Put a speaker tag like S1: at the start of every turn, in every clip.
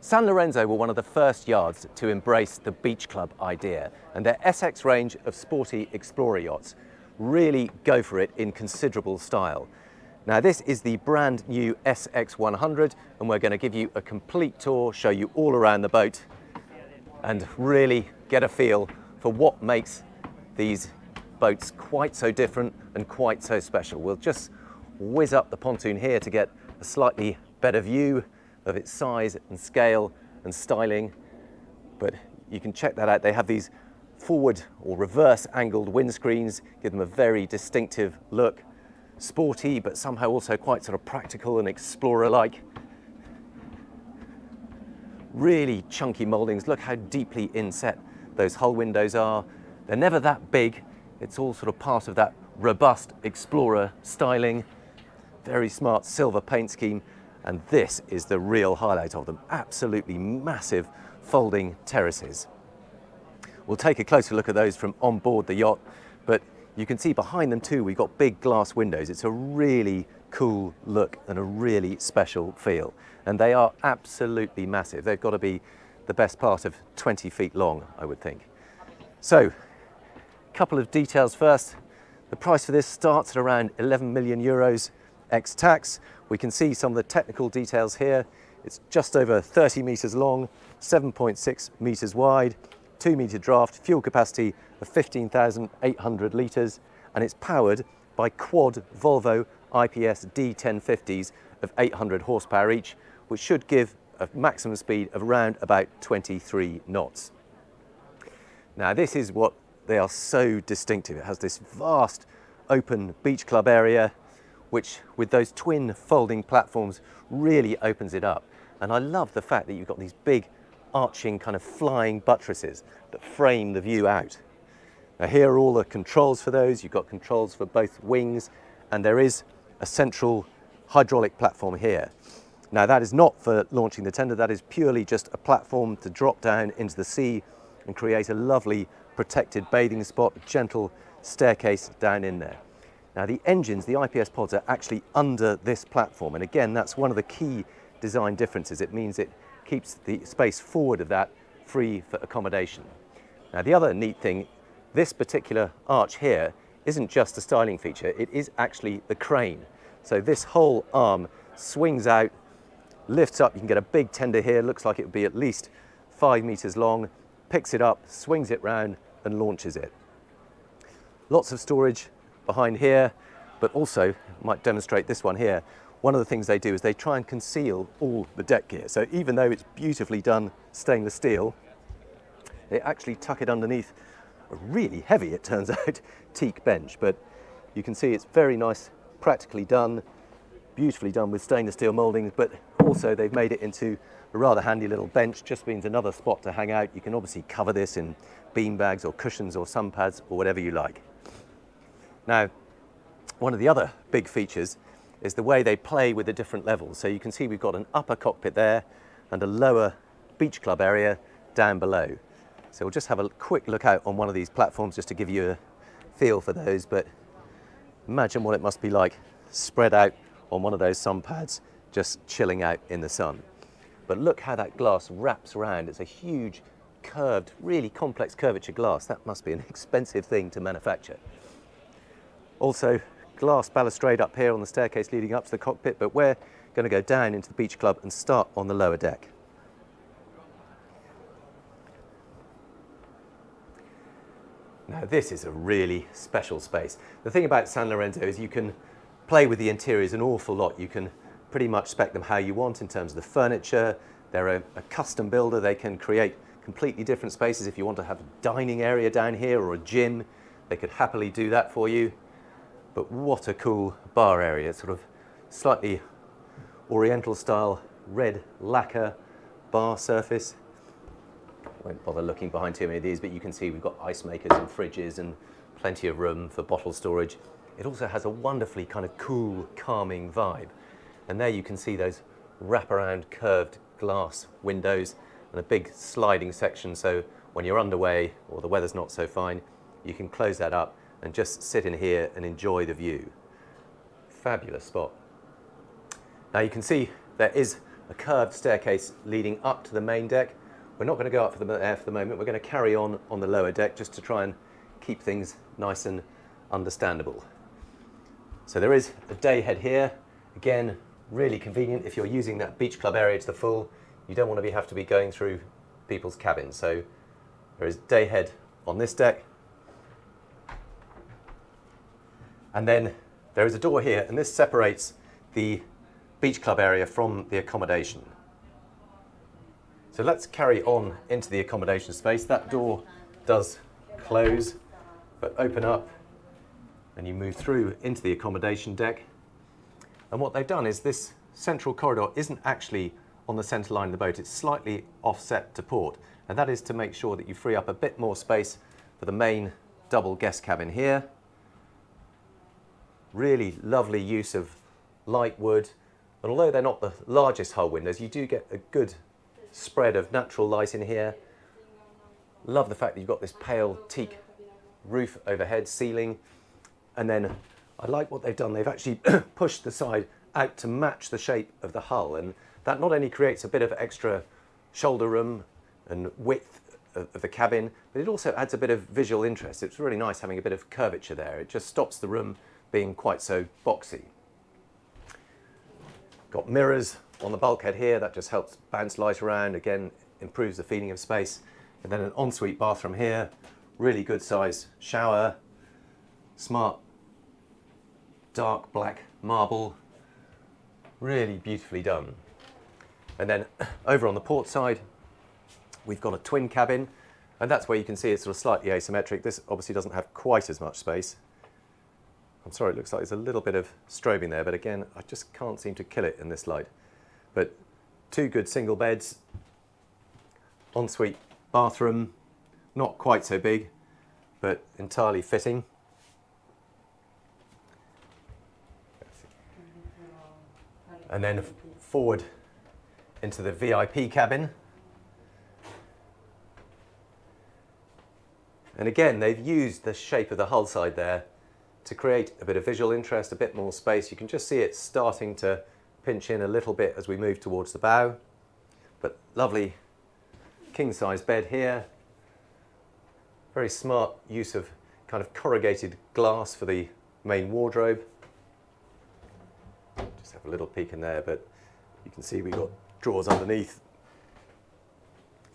S1: Sanlorenzo were one of the first yards to embrace the beach club idea, and their SX range of sporty explorer yachts really go for it in considerable style. Now this is the brand new SX100, and we're going to give you a complete tour, show you all around the boat and really get a feel for what makes these boats quite so different and quite so special. We'll just whiz up the pontoon here to get a slightly better view of its size and scale and styling, but you can check that out. They have these forward or reverse angled windscreens, give them a very distinctive look. Sporty, but somehow also quite sort of practical and explorer-like. Really chunky mouldings. Look how deeply inset those hull windows are. They're never that big. It's all sort of part of that robust explorer styling. Very smart silver paint scheme. And this is the real highlight of them. Absolutely massive folding terraces. We'll take a closer look at those from on board the yacht, but you can see behind them too, we've got big glass windows. It's a really cool look and a really special feel. And they are absolutely massive. They've got to be the best part of 20 feet long, I would think. So, a couple of details first. The price for this starts at around 11 million euros ex-tax. We can see some of the technical details here. It's just over 30 meters long, 7.6 meters wide, 2-meter draft, fuel capacity of 15,800 litres, and it's powered by quad Volvo IPS D1350s of 800 horsepower each, which should give a maximum speed of around about 23 knots. Now this is what they are so distinctive. It has this vast open beach club area, which with those twin folding platforms really opens it up. And I love the fact that you've got these big arching kind of flying buttresses that frame the view out. Now here are all the controls for those. You've got controls for both wings, and there is a central hydraulic platform here. Now that is not for launching the tender, that is purely just a platform to drop down into the sea and create a lovely protected bathing spot, a gentle staircase down in there. Now the engines, the IPS pods, are actually under this platform, and again that's one of the key design differences. It means it keeps the space forward of that free for accommodation. Now the other neat thing, this particular arch here isn't just a styling feature, it is actually the crane. So this whole arm swings out, lifts up, you can get a big tender here, looks like it would be at least 5 meters long, picks it up, swings it round and launches it. Lots of storage behind here, but also, might demonstrate this one here, one of the things they do is they try and conceal all the deck gear. So even though it's beautifully done stainless steel, they actually tuck it underneath a really heavy, it turns out, teak bench. But you can see it's very nice, practically done, beautifully done with stainless steel mouldings, but also they've made it into a rather handy little bench, just means another spot to hang out. You can obviously cover this in bean bags or cushions or sun pads or whatever you like. Now, one of the other big features is the way they play with the different levels. So you can see we've got an upper cockpit there and a lower beach club area down below. So we'll just have a quick look out on one of these platforms just to give you a feel for those, but imagine what it must be like spread out on one of those sun pads, just chilling out in the sun. But look how that glass wraps around. It's a huge curved, really complex curvature glass. That must be an expensive thing to manufacture. Also, glass balustrade up here on the staircase leading up to the cockpit, but we're going to go down into the beach club and start on the lower deck. Now this is a really special space. The thing about Sanlorenzo is you can play with the interiors an awful lot. You can pretty much spec them how you want in terms of the furniture. They're a custom builder. They can create completely different spaces. If you want to have a dining area down here or a gym, they could happily do that for you. But what a cool bar area, sort of slightly oriental style red lacquer bar surface. I won't bother looking behind too many of these, but you can see we've got ice makers and fridges and plenty of room for bottle storage. It also has a wonderfully kind of cool, calming vibe. And there you can see those wraparound curved glass windows and a big sliding section, so when you're underway or the weather's not so fine, you can close that up and just sit in here and enjoy the view. Fabulous spot. Now you can see there is a curved staircase leading up to the main deck. We're not going to go up there for the moment. We're going to carry on the lower deck just to try and keep things nice and understandable. So there is a day head here. Again, really convenient if you're using that beach club area to the full. You don't want to have to be going through people's cabins. So there is day head on this deck. And then there is a door here, and this separates the beach club area from the accommodation. So let's carry on into the accommodation space. That door does close, but open up, and you move through into the accommodation deck. And what they've done is this central corridor isn't actually on the centre line of the boat, it's slightly offset to port, and that is to make sure that you free up a bit more space for the main double guest cabin here. Really lovely use of light wood, and although they're not the largest hull windows, you do get a good spread of natural light in here. Love the fact that you've got this pale teak roof overhead, ceiling, and then I like what they've done. They've actually pushed the side out to match the shape of the hull, and that not only creates a bit of extra shoulder room and width of the cabin, but it also adds a bit of visual interest. It's really nice having a bit of curvature there. It just stops the room being quite so boxy. Got mirrors on the bulkhead here, that just helps bounce light around, again improves the feeling of space. And then an ensuite bathroom here, really good size shower, smart dark black marble, really beautifully done. And then over on the port side, we've got a twin cabin, and that's where you can see it's sort of slightly asymmetric. This obviously doesn't have quite as much space. I'm sorry, it looks like there's a little bit of strobing there, but again, I just can't seem to kill it in this light. But two good single beds, ensuite bathroom, not quite so big, but entirely fitting. And then forward into the VIP cabin. And again, they've used the shape of the hull side there to create a bit of visual interest, a bit more space. You can just see it starting to pinch in a little bit as we move towards the bow. But lovely king-size bed here. Very smart use of kind of corrugated glass for the main wardrobe. Just have a little peek in there, but you can see we've got drawers underneath.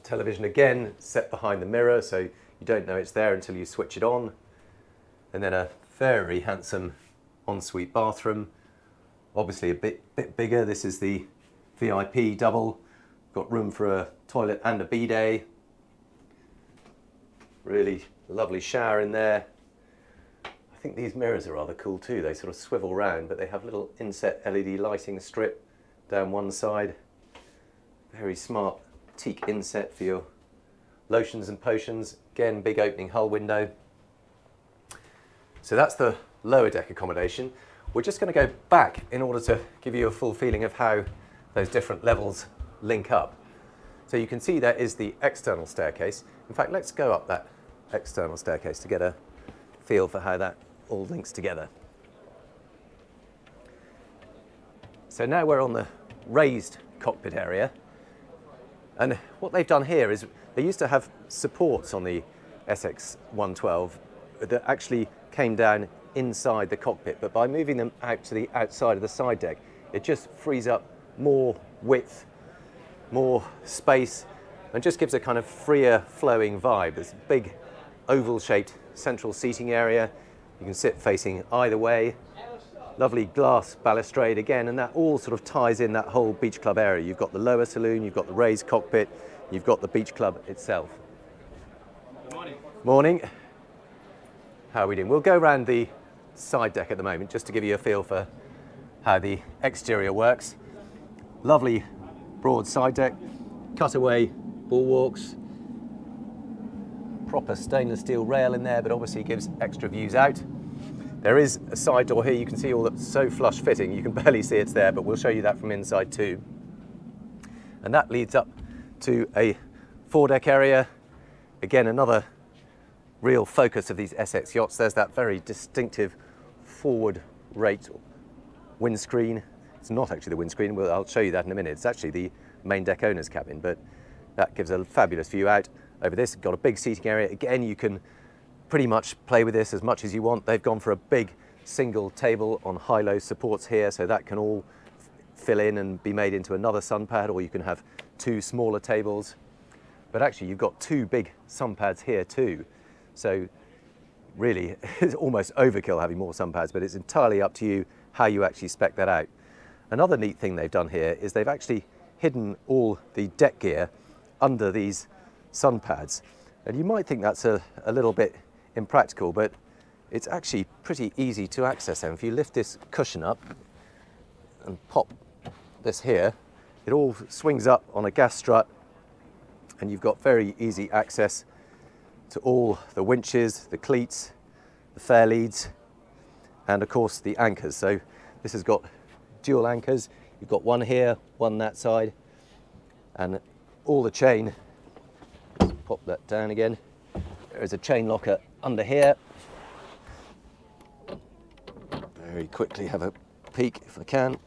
S1: Television again set behind the mirror, so you don't know it's there until you switch it on. And then a very handsome ensuite bathroom, obviously a bit bigger. This is the VIP double. Got room for a toilet and a bidet. Really lovely shower in there. I think these mirrors are rather cool too. They sort of swivel round, but they have little inset LED lighting strip down one side. Very smart teak inset for your lotions and potions. Again, big opening hull window. So that's the lower deck accommodation. We're just going to go back in order to give you a full feeling of how those different levels link up. So you can see there is the external staircase. In fact, let's go up that external staircase to get a feel for how that all links together. So now we're on the raised cockpit area. And what they've done here is they used to have supports on the SX112 that actually came down inside the cockpit, but by moving them out to the outside of the side deck, it just frees up more width, more space, and just gives a kind of freer flowing vibe. There's a big oval shaped central seating area. You can sit facing either way. Lovely glass balustrade again, and that all sort of ties in that whole beach club area. You've got the lower saloon, you've got the raised cockpit, you've got the beach club itself.
S2: Good morning.
S1: Morning. How are we doing? We'll go around the side deck at the moment just to give you a feel for how the exterior works. Lovely broad side deck, cutaway bulwarks, proper stainless steel rail in there, but obviously gives extra views out. There is a side door here. You can see all that's so flush fitting, you can barely see it's there, but we'll show you that from inside too. And that leads up to a foredeck area. Again, another real focus of these SX yachts. There's that very distinctive forward rate windscreen. It's not actually the windscreen. Well, I'll show you that in a minute. It's actually the main deck owner's cabin, but that gives a fabulous view out over this. Got a big seating area. Again, you can pretty much play with this as much as you want. They've gone for a big single table on high-low supports here, so that can all fill in and be made into another sun pad, or you can have two smaller tables. But actually, you've got two big sun pads here too. So really, it's almost overkill having more sun pads, but it's entirely up to you how you actually spec that out. Another neat thing they've done here is they've actually hidden all the deck gear under these sun pads. And you might think that's a little bit impractical, but it's actually pretty easy to access them. If you lift this cushion up and pop this here, it all swings up on a gas strut, and you've got very easy access to all the winches, the cleats, the fair leads, and of course the anchors. So this has got dual anchors. You've got one here, one that side, and all the chain. Let's pop that down again. There is a chain locker under here. Very quickly have a peek if I can.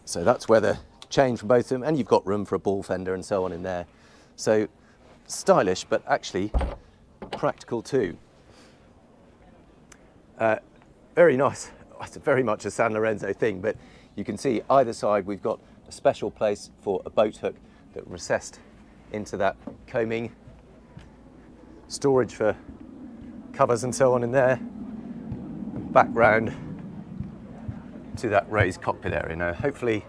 S1: So that's where the chain for both of them, and you've got room for a ball fender and so on in there. So stylish, but actually practical too. Very nice. It's very much a Sanlorenzo thing, but you can see either side we've got a special place for a boat hook that recessed into that coaming. Storage for covers and so on in there. Back round to that raised cockpit area. Now hopefully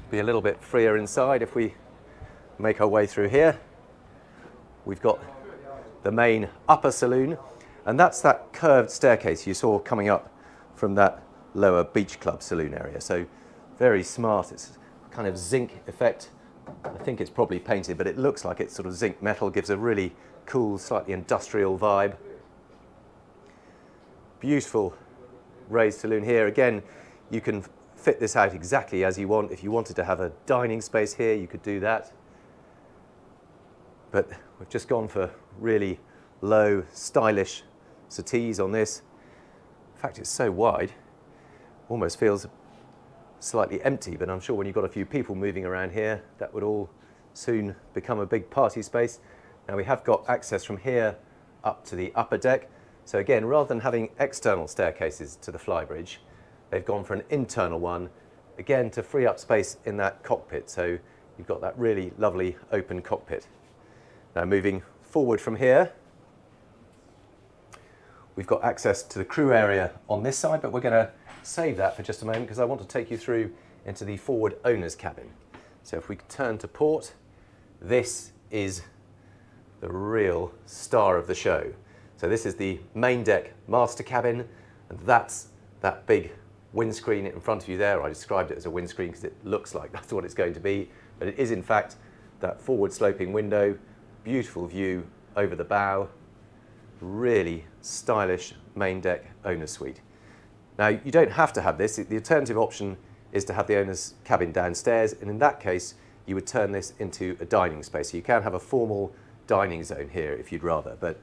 S1: be a little bit freer inside if we make our way through here. We've got the main upper saloon, and that's that curved staircase you saw coming up from that lower beach club saloon area. So very smart. It's kind of zinc effect. I think it's probably painted, but it looks like it's sort of zinc metal, gives a really cool, slightly industrial vibe. Beautiful raised saloon here. Again, you can fit this out exactly as you want. If you wanted to have a dining space here, you could do that. But we've just gone for really low, stylish settees on this. In fact, it's so wide, almost feels slightly empty, but I'm sure when you've got a few people moving around here, that would all soon become a big party space. Now we have got access from here up to the upper deck. So again, rather than having external staircases to the Flybridge, they've gone for an internal one, again to free up space in that cockpit. So you've got that really lovely open cockpit. Now moving forward from here, we've got access to the crew area on this side, but we're going to save that for just a moment because I want to take you through into the forward owner's cabin. So if we turn to port, this is the real star of the show. So this is the main deck master cabin, and that's that big windscreen in front of you there. I described it as a windscreen because it looks like that's what it's going to be, but it is in fact that forward sloping window, beautiful view over the bow, really stylish main deck owner's suite. Now you don't have to have this. The alternative option is to have the owner's cabin downstairs, and in that case you would turn this into a dining space. So you can have a formal dining zone here if you'd rather, but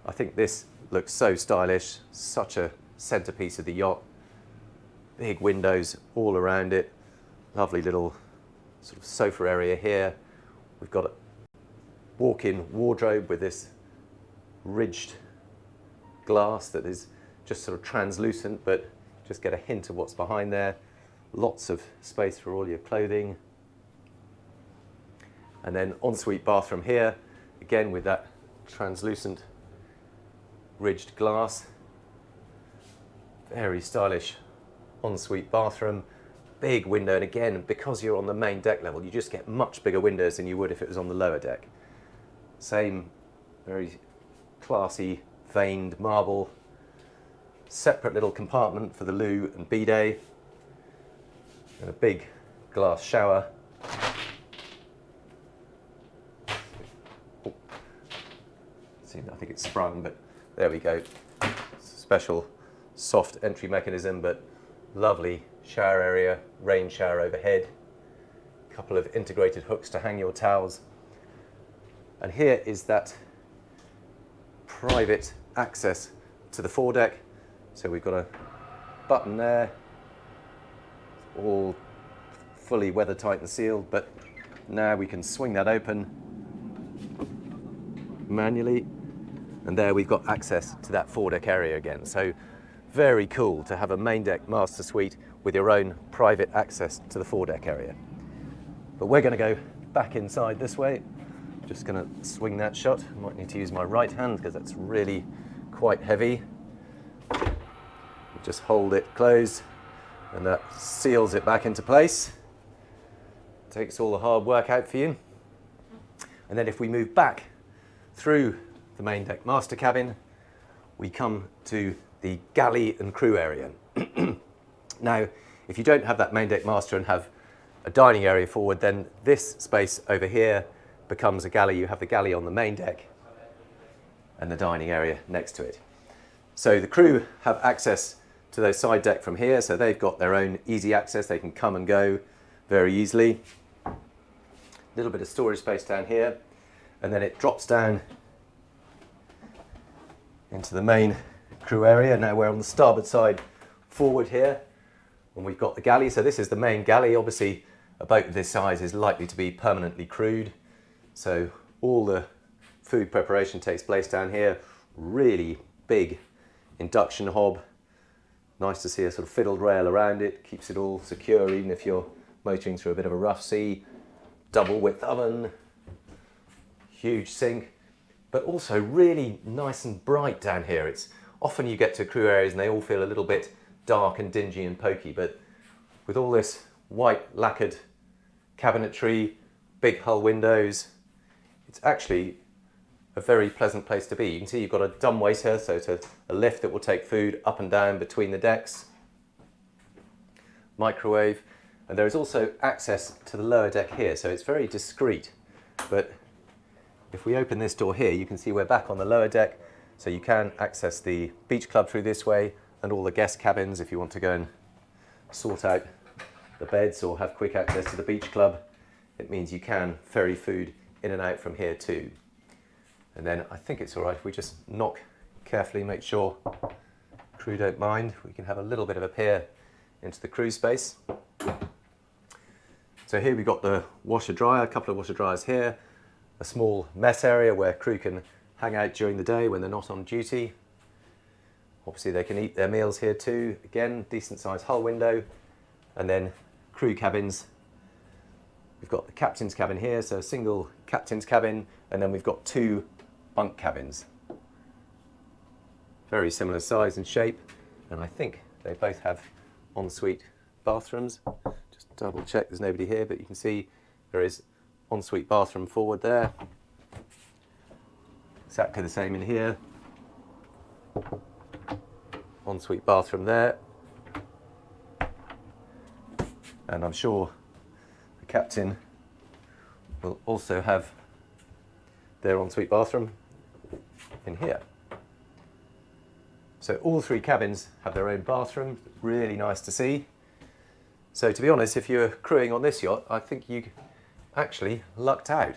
S1: I think this looks so stylish, such a centerpiece of the yacht. Big windows all around it, lovely little sort of sofa area here. We've got a walk-in wardrobe with this ridged glass that is just sort of translucent, but just get a hint of what's behind there. Lots of space for all your clothing. And then ensuite bathroom here, again with that translucent ridged glass. Very stylish ensuite bathroom. Big window, and again, because you're on the main deck level, you just get much bigger windows than you would if it was on the lower deck. Same very classy veined marble. Separate little compartment for the loo and bidet. And a big glass shower. Oh. See, I think it's sprung, but there we go. Special soft entry mechanism, but lovely shower area, rain shower overhead. A couple of integrated hooks to hang your towels. And here is that private access to the foredeck. So we've got a button there, all fully weather tight and sealed, but now we can swing that open manually, and there we've got access to that foredeck area again. So very cool to have a main deck master suite with your own private access to the foredeck area. But we're going to go back inside this way. Just going to swing that shut. I might need to use my right hand because that's really quite heavy. Just hold it closed and that seals it back into place. Takes all the hard work out for you. And then if we move back through the main deck master cabin, we come to the galley and crew area. Now, if you don't have that main deck master and have a dining area forward, then this space over here becomes a galley. You have the galley on the main deck and the dining area next to it. So the crew have access to those side deck from here, so they've got their own easy access. They can come and go very easily. A little bit of storage space down here, and then it drops down into the main crew area. Now we're on the starboard side forward here, and we've got the galley. So this is the main galley. Obviously, a boat of this size is likely to be permanently crewed. So all the food preparation takes place down here. Really big induction hob. Nice to see a sort of fiddled rail around it. Keeps it all secure even if you're motoring through a bit of a rough sea. Double width oven. Huge sink. But also really nice and bright down here. It's often you get to crew areas and they all feel a little bit dark and dingy and pokey, but with all this white lacquered cabinetry, big hull windows, it's actually a very pleasant place to be. You can see you've got a dumbwaiter, so it's a lift that will take food up and down between the decks. Microwave, and there is also access to the lower deck here, so it's very discreet. But if we open this door here, you can see we're back on the lower deck, so you can access the beach club through this way and all the guest cabins if you want to go and sort out the beds or have quick access to the beach club. It means you can ferry food in and out from here too. And then I think it's all right if we just knock carefully, make sure crew don't mind. We can have a little bit of a peer into the crew space. So here we've got the washer dryer, a couple of washer dryers here, a small mess area where crew can hang out during the day when they're not on duty. Obviously they can eat their meals here too. Again, decent sized hull window. And then crew cabins. We've got the captain's cabin here, so a single captain's cabin, and then we've got two bunk cabins. Very similar size and shape, and I think they both have ensuite bathrooms. Just double check there's nobody here, but you can see there is ensuite bathroom forward there. Exactly the same in here. Ensuite bathroom there. And I'm sure the captain will also have their ensuite bathroom in here. So all three cabins have their own bathroom. Really nice to see. So to be honest, if you're crewing on this yacht, I think you actually lucked out.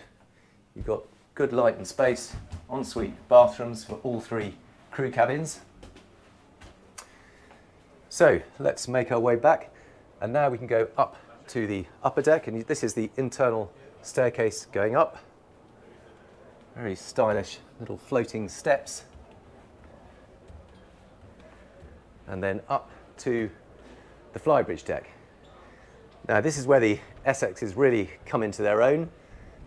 S1: You've got good light and space, ensuite bathrooms for all three crew cabins. So let's make our way back, and now we can go up to the upper deck, and this is the internal staircase going up. Very stylish little floating steps. And then up to the Flybridge deck. Now this is where the SXs really come into their own,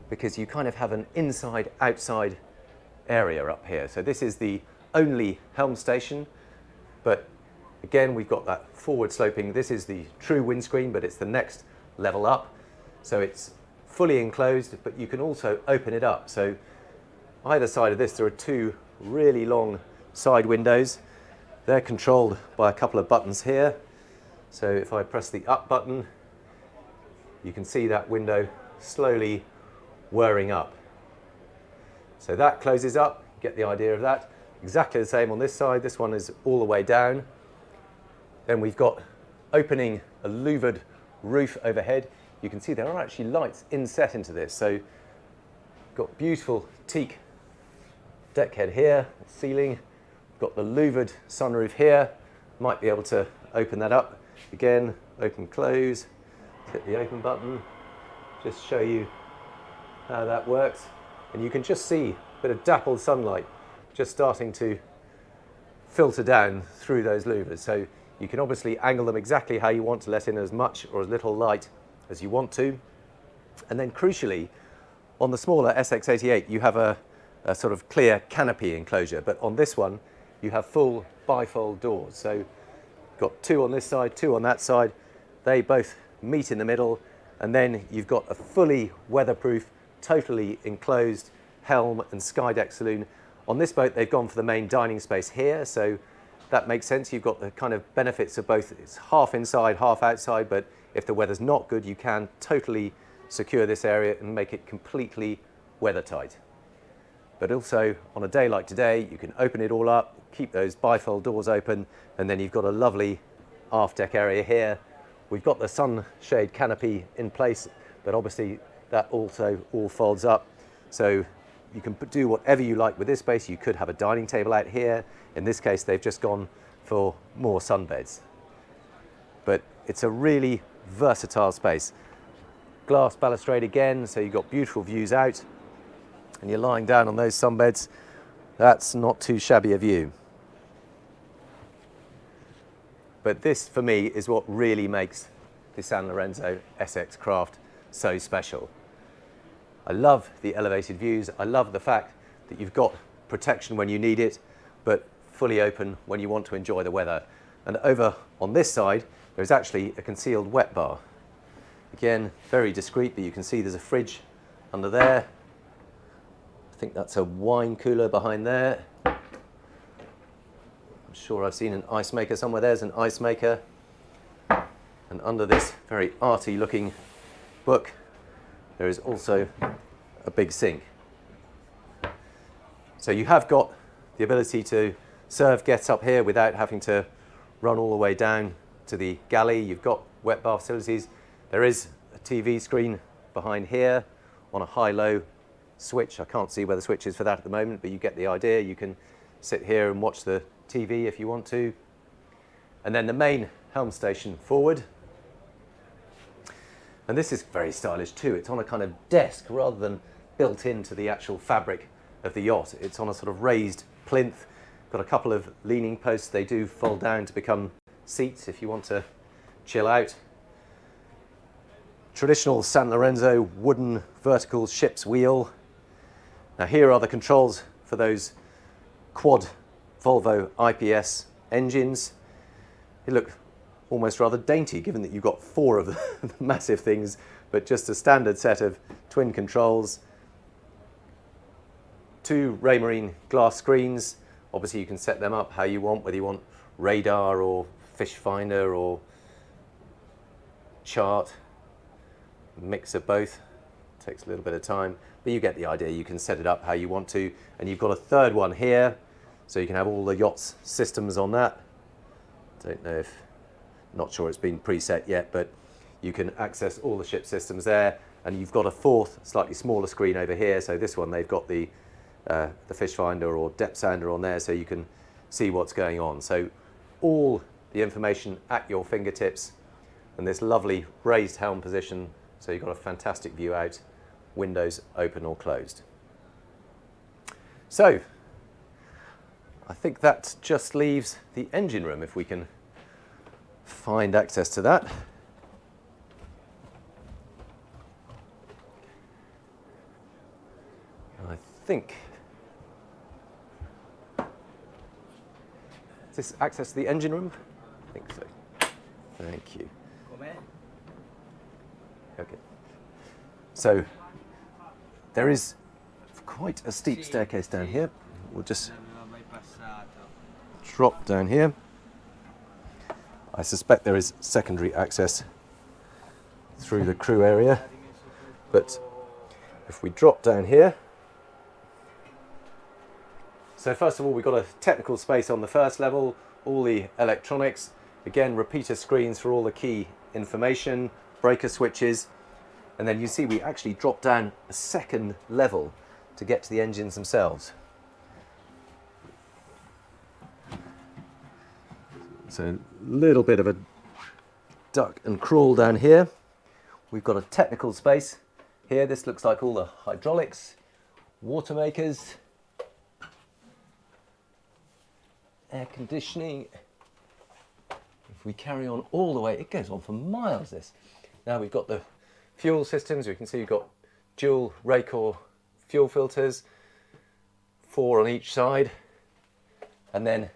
S1: because you kind of have an inside-outside area up here. So this is the only helm station, but again we've got that forward sloping. This is the true windscreen, but it's the next level up. So it's fully enclosed, but you can also open it up. So either side of this there are two really long side windows. They're controlled by a couple of buttons here. So if I press the up button, you can see that window slowly whirring up. So that closes up, get the idea of that. Exactly the same on this side. This one is all the way down. Then we've got opening a louvered roof overhead. You can see there are actually lights inset into this. So got beautiful teak deck head here, ceiling. Got the louvered sunroof here. Might be able to open that up. Again, open, close, hit the open button, just show you how that works. And you can just see a bit of dappled sunlight just starting to filter down through those louvers. So you can obviously angle them exactly how you want to let in as much or as little light as you want to. And then crucially, on the smaller SX88, you have a sort of clear canopy enclosure, but on this one, you have full bifold doors. So you've got two on this side, two on that side. They both meet in the middle, and then you've got a fully weatherproof, totally enclosed helm and skydeck saloon. On this boat, they've gone for the main dining space here, so that makes sense. You've got the kind of benefits of both. It's half inside, half outside, but if the weather's not good, you can totally secure this area and make it completely weathertight. But also, on a day like today, you can open it all up, keep those bifold doors open, and then you've got a lovely aft deck area here. We've got the sunshade canopy in place, but obviously that also all folds up. So you can do whatever you like with this space. You could have a dining table out here. In this case, they've just gone for more sunbeds. But it's a really versatile space. Glass balustrade again, so you've got beautiful views out. And you're lying down on those sunbeds. That's not too shabby a view. But this, for me, is what really makes the Sanlorenzo SX craft so special. I love the elevated views. I love the fact that you've got protection when you need it, but fully open when you want to enjoy the weather. And over on this side, there's actually a concealed wet bar. Again, very discreet, but you can see there's a fridge under there. I think that's a wine cooler behind there. I'm sure I've seen an ice maker somewhere. There's an ice maker. And under this very arty looking book, there is also a big sink. So you have got the ability to serve guests up here without having to run all the way down to the galley. You've got wet bar facilities. There is a TV screen behind here on a high-low switch. I can't see where the switch is for that at the moment, but you get the idea. You can sit here and watch the TV if you want to. And then the main helm station forward. And this is very stylish too. It's on a kind of desk rather than built into the actual fabric of the yacht. It's on a sort of raised plinth. Got a couple of leaning posts. They do fold down to become seats if you want to chill out. Traditional Sanlorenzo wooden vertical ship's wheel. Now here are the controls for those quad Volvo IPS engines. They look almost rather dainty given that you've got four of the massive things, but just a standard set of twin controls. Two Raymarine glass screens. Obviously you can set them up how you want, whether you want radar or fish finder or chart. Mix of both. Takes a little bit of time, but you get the idea. You can set it up how you want to. And you've got a third one here, so you can have all the yacht's systems on that. Don't know if, not sure it's been preset yet, but you can access all the ship systems there. And you've got a fourth, slightly smaller screen over here. So this one, they've got the fish finder or depth sounder on there, so you can see what's going on. So all the information at your fingertips, and this lovely raised helm position. So you've got a fantastic view out, windows open or closed. So I think that just leaves the engine room, if we can find access to that. I think, is this access to the engine room? I think so. Thank you. Okay. So there is quite a steep staircase down here. We'll just drop down here. I suspect there is secondary access through the crew area, but if we drop down here. So first of all, we've got a technical space on the first level, all the electronics, again repeater screens for all the key information, breaker switches, and then you see we actually drop down a second level to get to the engines themselves. So a little bit of a duck and crawl down here. We've got a technical space here. This looks like all the hydraulics, water makers, air conditioning. If we carry on all the way, it goes on for miles, this. Now we've got the fuel systems. You can see we've got dual Raycor fuel filters, 4 on each side, and then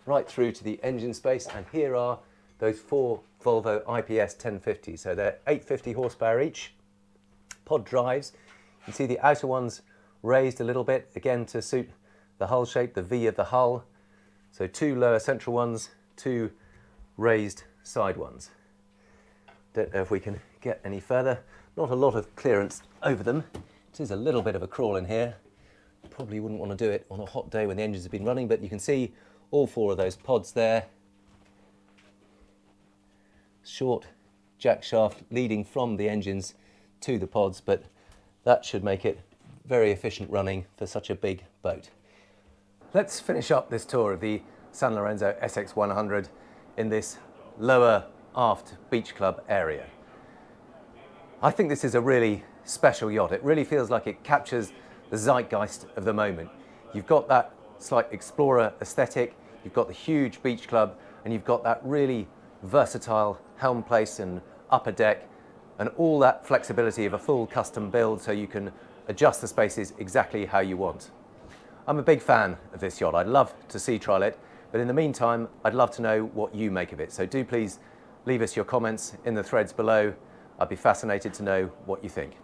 S1: right through to the engine space. And here are those 4 Volvo IPS 1050. So they're 850 horsepower each. Pod drives. You can see the outer ones raised a little bit, again to suit the hull shape, the V of the hull. So 2 lower central ones, 2 raised side ones. Don't know if we can get any further. Not a lot of clearance over them. It is a little bit of a crawl in here. Probably wouldn't want to do it on a hot day when the engines have been running, but you can see all 4 of those pods there. Short jack shaft leading from the engines to the pods, but that should make it very efficient running for such a big boat. Let's finish up this tour of the Sanlorenzo SX100 in this lower aft beach club area. I think this is a really special yacht. It really feels like it captures the zeitgeist of the moment. You've got that slight explorer aesthetic, you've got the huge beach club, and you've got that really versatile helm place and upper deck, and all that flexibility of a full custom build, so you can adjust the spaces exactly how you want. I'm a big fan of this yacht. I'd love to sea trial it, but in the meantime, I'd love to know what you make of it. So do please leave us your comments in the threads below. I'd be fascinated to know what you think.